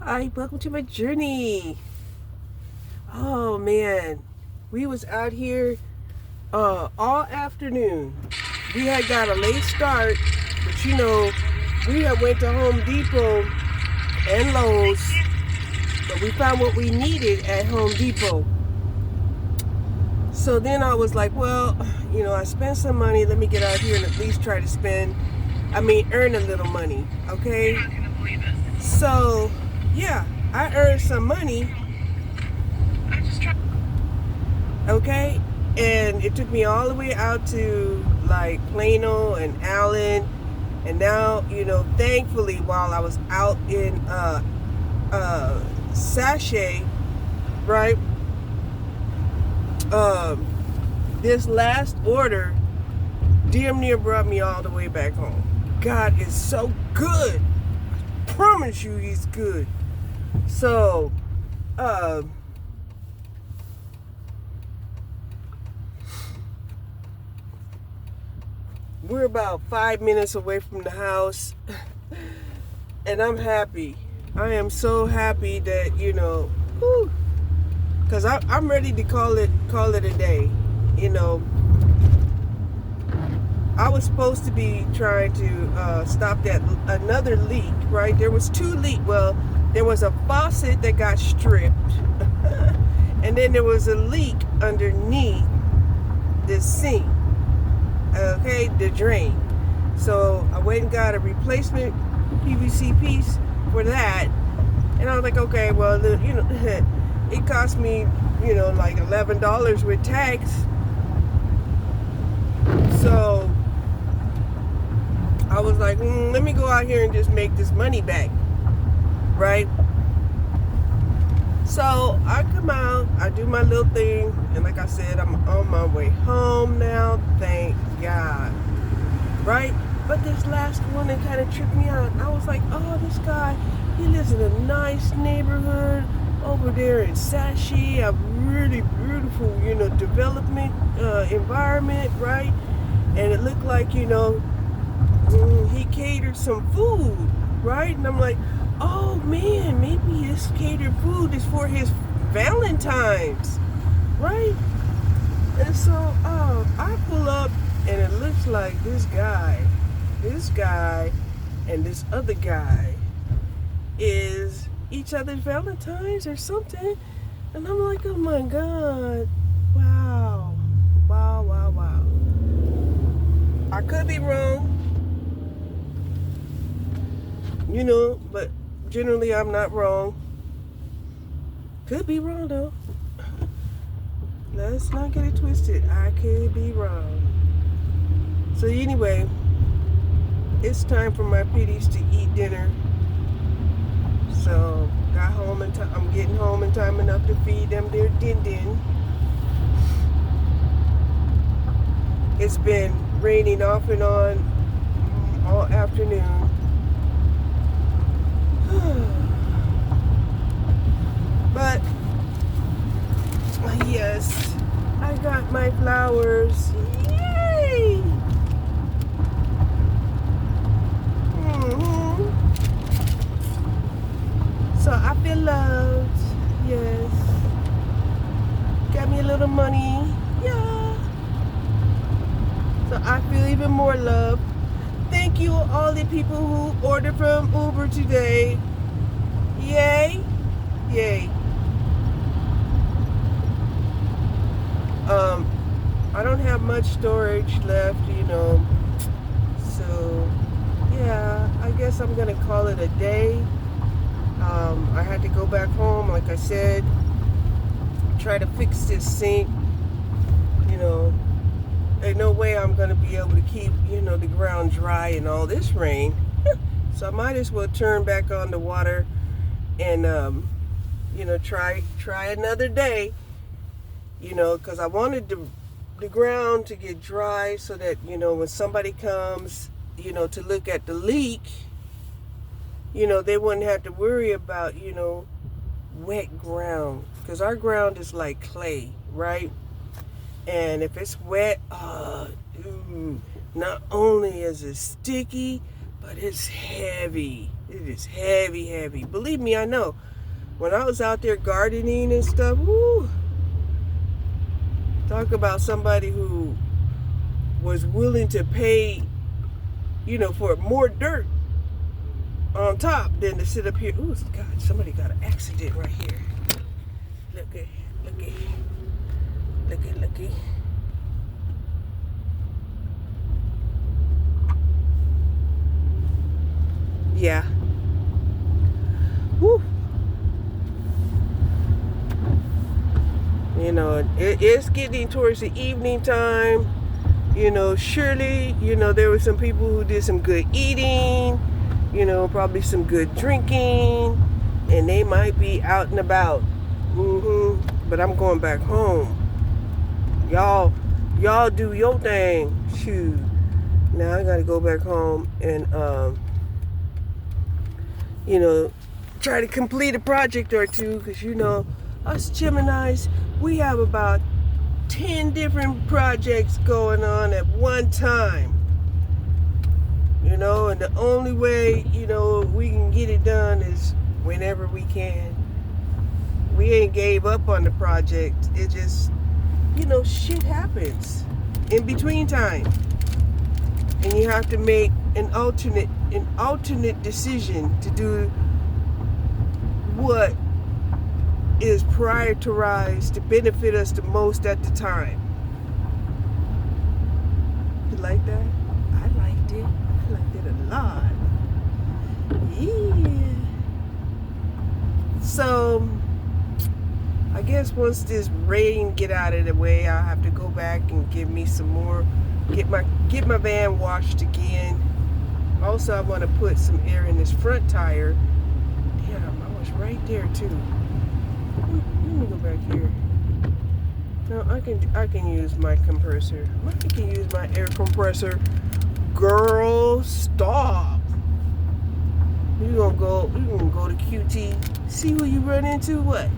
Hi, welcome to my journey. Oh man, we was out here all afternoon. We had got a late start, but we had went to Home Depot and Lowe's, but we found what we needed at Home Depot. So then I was like, well, I spent some money. Let me get out here and at least try to earn a little money, okay? You're not gonna believe this. So, yeah, I earned some money. I just tried. Okay, and it took me all the way out to like Plano and Allen, and now thankfully while I was out in Sachet, right? This last order damn near brought me all the way back home. God is so good. I promise you, He's good. So, we're about 5 minutes away from the house, and I'm happy. I am so happy that because I'm ready to call it a day. I was supposed to be trying to stop that another leak, right? There was 2 leaks. Well, there was a faucet that got stripped, and then there was a leak underneath the sink. Okay, the drain. So I went and got a replacement PVC piece for that, and I was like, okay, well, it cost me, like $11 with tax. So I was like, let me go out here and just make this money back, right? So I come out, I do my little thing, and like I said, I'm on my way home now, thank God, right? But this last one, it kind of tripped me out. I was like, oh, this guy, he lives in a nice neighborhood over there in Sachet, a really beautiful, development environment, right? And it looked like, he catered some food, right? And I'm like, oh man, maybe this catered food is for his Valentine's, right? And so I pull up, and it looks like this guy and this other guy is each other's Valentine's or something. And I'm like, oh my God, wow. I could be wrong, but generally I'm not wrong. Could be wrong though. Let's not get it twisted. I could be wrong. So anyway, it's time for my pitties to eat dinner. So got home in time. I'm getting home in time enough to feed them their din. It's been raining off and on all afternoon. But yes, I got my flowers. Yay! So I feel loved. Yes. Got me a little money. Yeah. So I feel even more loved. Thank you all the people who ordered from Uber today. Yay. I don't have much storage left, So yeah, I guess I'm gonna call it a day. I had to go back home, like I said, try to fix this sink. There's no way I'm going to be able to keep, the ground dry in all this rain. So I might as well turn back on the water and, try another day, because I wanted the ground to get dry so that, when somebody comes, to look at the leak, they wouldn't have to worry about, wet ground, because our ground is like clay, right? And if it's wet, not only is it sticky, but it's heavy. It is heavy, heavy. Believe me, I know. When I was out there gardening and stuff, woo, talk about somebody who was willing to pay, for more dirt on top than to sit up here. Ooh, God, somebody got an accident right here. Looky. Yeah. Woo. It's getting towards the evening time. Surely, there were some people who did some good eating, probably some good drinking, and they might be out and about. But I'm going back home. Y'all do your thing. Shoot. Now I gotta go back home and, try to complete a project or two, because, us Geminis, we have about 10 different projects going on at one time. And the only way, we can get it done is whenever we can. We ain't gave up on the project. It just, shit happens in between time. And you have to make an alternate decision to do what is prioritized to benefit us the most at the time. You like that? I liked it. I liked it a lot. Yeah. So, I guess once this rain get out of the way, I'll have to go back and get me some more, get my van washed again. Also, I want to put some air in this front tire. Damn, I was right there too. Let me go back here. No, I can use my compressor. I can use my air compressor. Girl, stop. You gonna go to QT, see who you run into? What?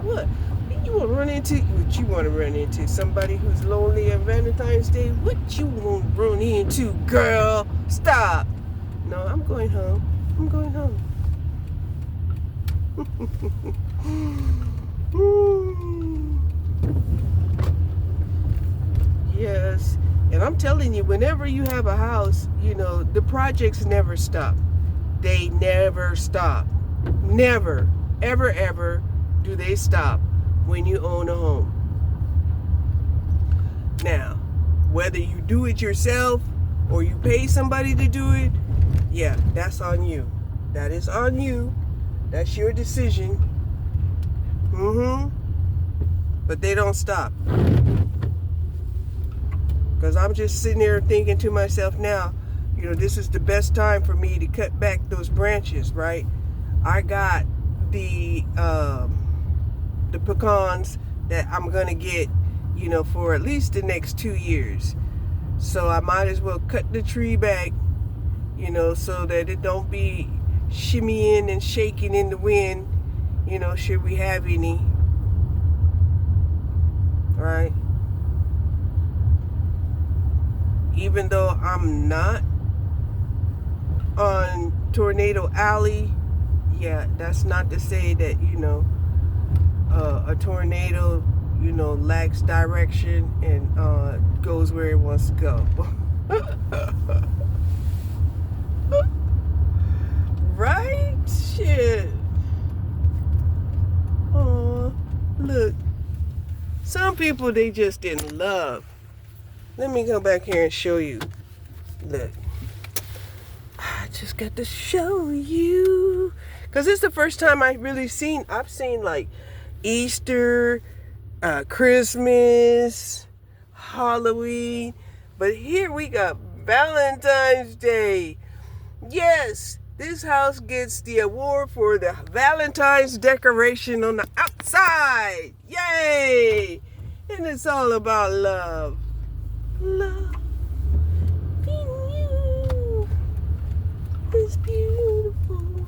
You want to run into? What you want to run into? Somebody who's lonely on Valentine's Day? What you want to run into, girl? Stop. No, I'm going home. Yes. And I'm telling you, whenever you have a house, the projects never stop. They never stop. Never, ever do they stop when you own a home. Now, whether you do it yourself or you pay somebody to do it, yeah, that's on you. That is on you. That's your decision. But they don't stop. Because I'm just sitting there thinking to myself now, this is the best time for me to cut back those branches, right? I got the pecans that I'm going to get, for at least the next 2 years. So I might as well cut the tree back, so that it don't be shimmying and shaking in the wind, should we have any, right? Even though I'm not on Tornado Alley, yeah, that's not to say that, a tornado, lacks direction and goes where it wants to go. Right? Shit. Oh, look. Some people, they just in love. Let me go back here and show you. Look. I just got to show you. Because it's the first time I've seen like Easter, Christmas, Halloween. But here we got Valentine's Day. Yes, this house gets the award for the Valentine's decoration on the outside. Yay! And it's all about love. Love in you is beautiful.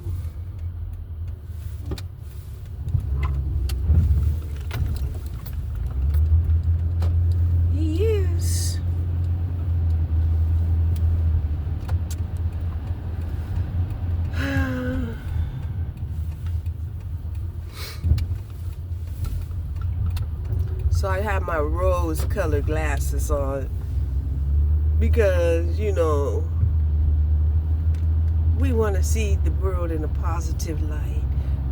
Yes. So I have my rose-colored glasses on because, we want to see the world in a positive light.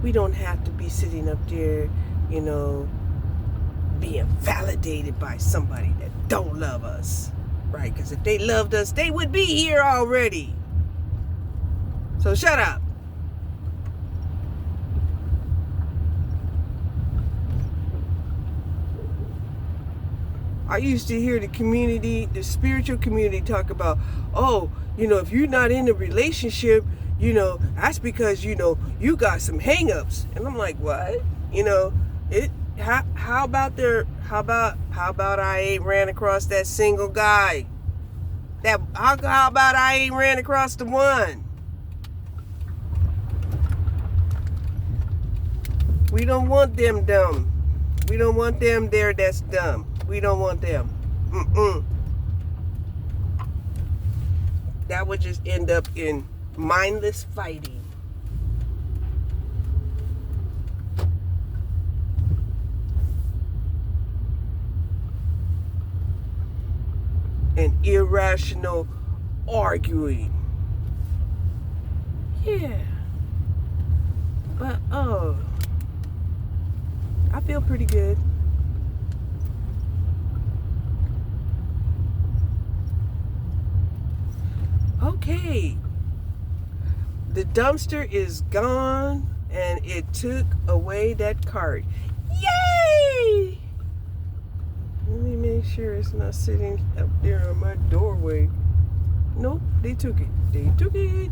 We don't have to be sitting up there, being validated by somebody that don't love us, right? Because if they loved us, they would be here already. So shut up. I used to hear the spiritual community talk about, if you're not in a relationship, that's because, you got some hangups. And I'm like, what? How about I ain't ran across that single guy? How about I ain't ran across the one? We don't want them dumb. We don't want them there that's dumb. We don't want them. That would just end up in mindless fighting. And irrational arguing. Yeah. But, I feel pretty good. Okay. The dumpster is gone and it took away that cart. Yay! Let me make sure it's not sitting up there on my doorway. Nope, they took it. They took it.